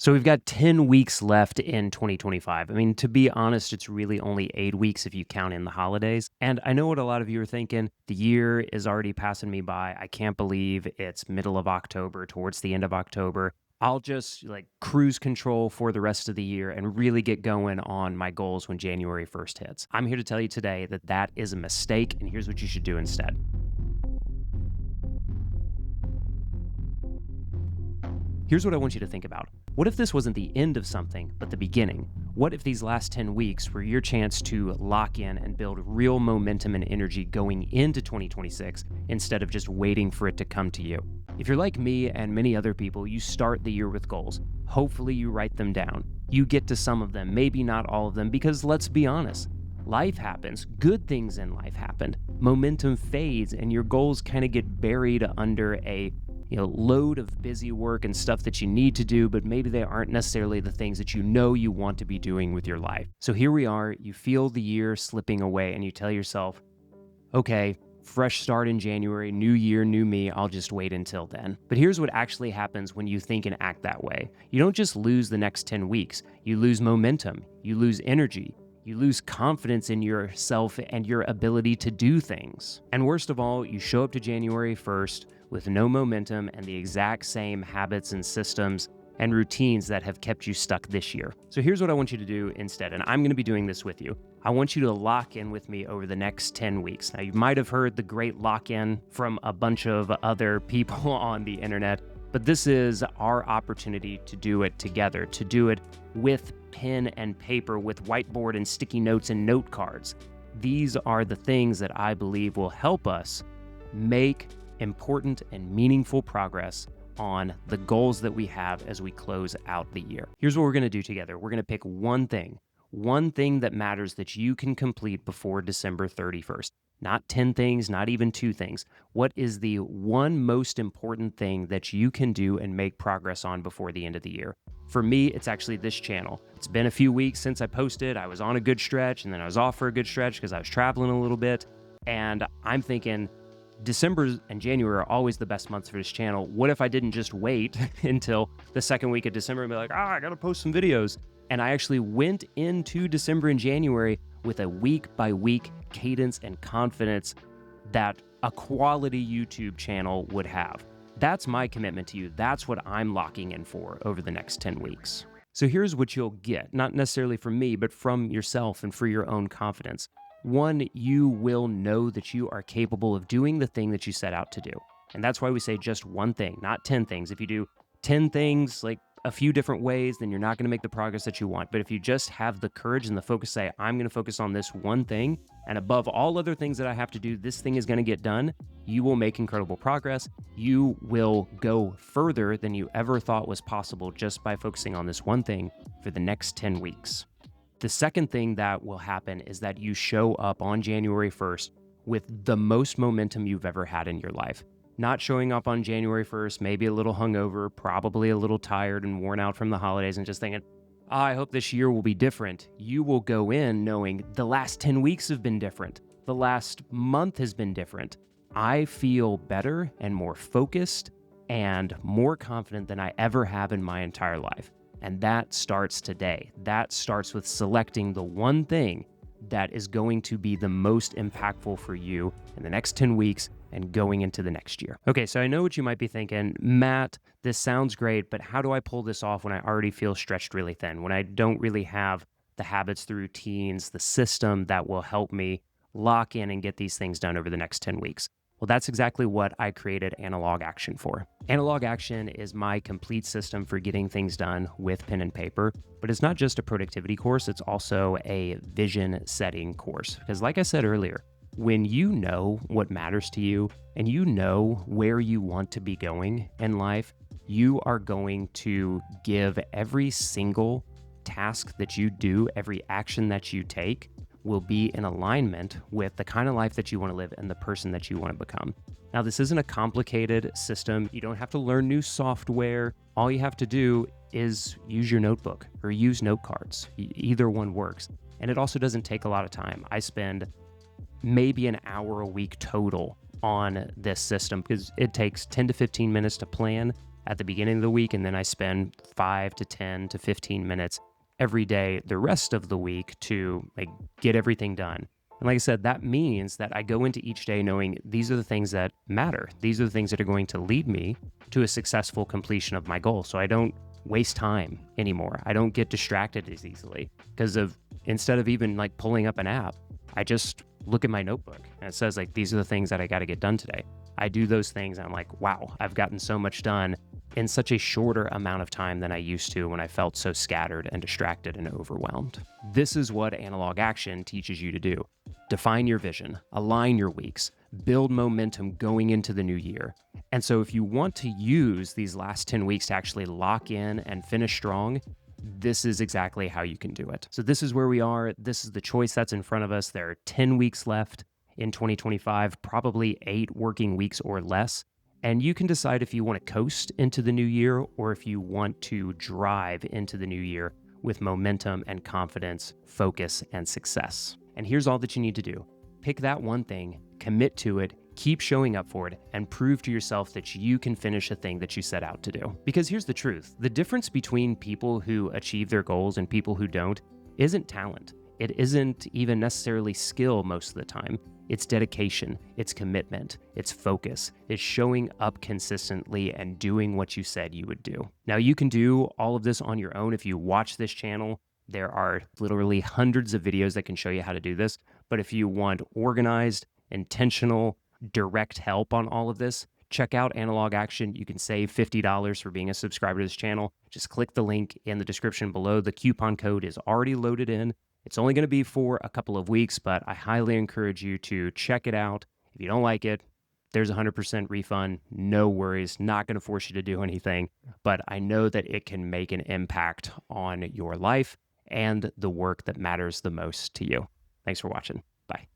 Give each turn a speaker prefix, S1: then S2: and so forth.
S1: So we've got 10 weeks left in 2025. I mean, to be honest, it's really only 8 weeks if you count in the holidays. And I know what a lot of you are thinking. The year is already passing me by. I can't believe it's middle of October, towards the end of October. I'll just cruise control for the rest of the year and really get going on my goals when January 1st hits. I'm here to tell you today that that is a mistake, and here's what you should do instead. Here's what I want you to think about. What if this wasn't the end of something, but the beginning? What if these last 10 weeks were your chance to lock in and build real momentum and energy going into 2026 instead of just waiting for it to come to you? If you're like me and many other people, you start the year with goals. Hopefully you write them down. You get to some of them, maybe not all of them, because let's be honest, life happens. Good things in life happen. Momentum fades and your goals kind of get buried under a load of busy work and stuff that you need to do, but maybe they aren't necessarily the things that you want to be doing with your life. So here we are, you feel the year slipping away and you tell yourself, okay, fresh start in January, new year, new me, I'll just wait until then. But here's what actually happens when you think and act that way. You don't just lose the next 10 weeks, you lose momentum, you lose energy, you lose confidence in yourself and your ability to do things. And worst of all, you show up to January 1st with no momentum and the exact same habits and systems and routines that have kept you stuck this year. So here's what I want you to do instead, and I'm going to be doing this with you. I want you to lock in with me over the next 10 weeks. Now, you might have heard the great lock-in from a bunch of other people on the internet, but this is our opportunity to do it together, to do it with pen and paper, with whiteboard and sticky notes and note cards. These are the things that I believe will help us make important and meaningful progress on the goals that we have as we close out the year. Here's what we're going to do together. We're going to pick one thing that matters that you can complete before December 31st. Not 10 things, not even 2 things. What is the one most important thing that you can do and make progress on before the end of the year? For me, it's actually this channel. It's been a few weeks since I posted. I was on a good stretch and then I was off for a good stretch because I was traveling a little bit. And I'm thinking, December and January are always the best months for this channel. What if I didn't just wait until the second week of December and be like, I gotta post some videos? And I actually went into December and January with a week-by-week cadence and confidence that a quality YouTube channel would have. That's my commitment to you. That's what I'm locking in for over the next 10 weeks. So here's what you'll get, not necessarily from me, but from yourself and for your own confidence. 1, you will know that you are capable of doing the thing that you set out to do. And that's why we say just one thing, not 10 things. If you do 10 things like a few different ways, then you're not going to make the progress that you want. But if you just have the courage and the focus, say, I'm going to focus on this one thing, and above all other things that I have to do, this thing is going to get done, you will make incredible progress. You will go further than you ever thought was possible just by focusing on this one thing for the next 10 weeks. The second thing that will happen is that you show up on January 1st with the most momentum you've ever had in your life. Not showing up on January 1st, maybe a little hungover, probably a little tired and worn out from the holidays and just thinking, I hope this year will be different. You will go in knowing the last 10 weeks have been different. The last month has been different. I feel better and more focused and more confident than I ever have in my entire life. And that starts today. That starts with selecting the one thing that is going to be the most impactful for you in the next 10 weeks and going into the next year. Okay, so I know what you might be thinking, Matt, this sounds great, but how do I pull this off when I already feel stretched really thin, when I don't really have the habits, the routines, the system that will help me lock in and get these things done over the next 10 weeks? Well, that's exactly what I created Analog Action for. Analog Action is my complete system for getting things done with pen and paper, but it's not just a productivity course, it's also a vision setting course. Because like I said earlier, when you know what matters to you and you know where you want to be going in life, you are going to give every single task that you do, every action that you take, will be in alignment with the kind of life that you want to live and the person that you want to become. Now, this isn't a complicated system. You don't have to learn new software. All you have to do is use your notebook or use note cards. Either one works. And it also doesn't take a lot of time. I spend maybe an hour a week total on this system because it takes 10 to 15 minutes to plan at the beginning of the week, and then I spend 5 to 10 to 15 minutes every day the rest of the week to like get everything done. And like I said, that means that I go into each day knowing these are the things that matter. These are the things that are going to lead me to a successful completion of my goal. So I don't waste time anymore. I don't get distracted as easily because of instead of even like pulling up an app, I just look at my notebook and it says like, these are the things that I got to get done today. I do those things and I'm like, wow, I've gotten so much done in such a shorter amount of time than I used to when I felt so scattered and distracted and overwhelmed. This is what analog action teaches you to do. Define your vision, align your weeks, build momentum going into the new year. And so if you want to use these last 10 weeks to actually lock in and finish strong, this is exactly how you can do it. So this is where we are. This is the choice that's in front of us. There are 10 weeks left in 2025, probably 8 working weeks or less. And you can decide if you want to coast into the new year or if you want to drive into the new year with momentum and confidence, focus, and success. And here's all that you need to do. Pick that one thing, commit to it, keep showing up for it, and prove to yourself that you can finish a thing that you set out to do. Because here's the truth. The difference between people who achieve their goals and people who don't isn't talent. It isn't even necessarily skill most of the time. It's dedication, it's commitment, it's focus, it's showing up consistently and doing what you said you would do. Now, you can do all of this on your own if you watch this channel. There are literally hundreds of videos that can show you how to do this. But if you want organized, intentional, direct help on all of this, check out Analog Action. You can save $50 for being a subscriber to this channel. Just click the link in the description below. The coupon code is already loaded in. It's only going to be for a couple of weeks, but I highly encourage you to check it out. If you don't like it, there's a 100% refund. No worries. Not going to force you to do anything, but I know that it can make an impact on your life and the work that matters the most to you. Thanks for watching. Bye.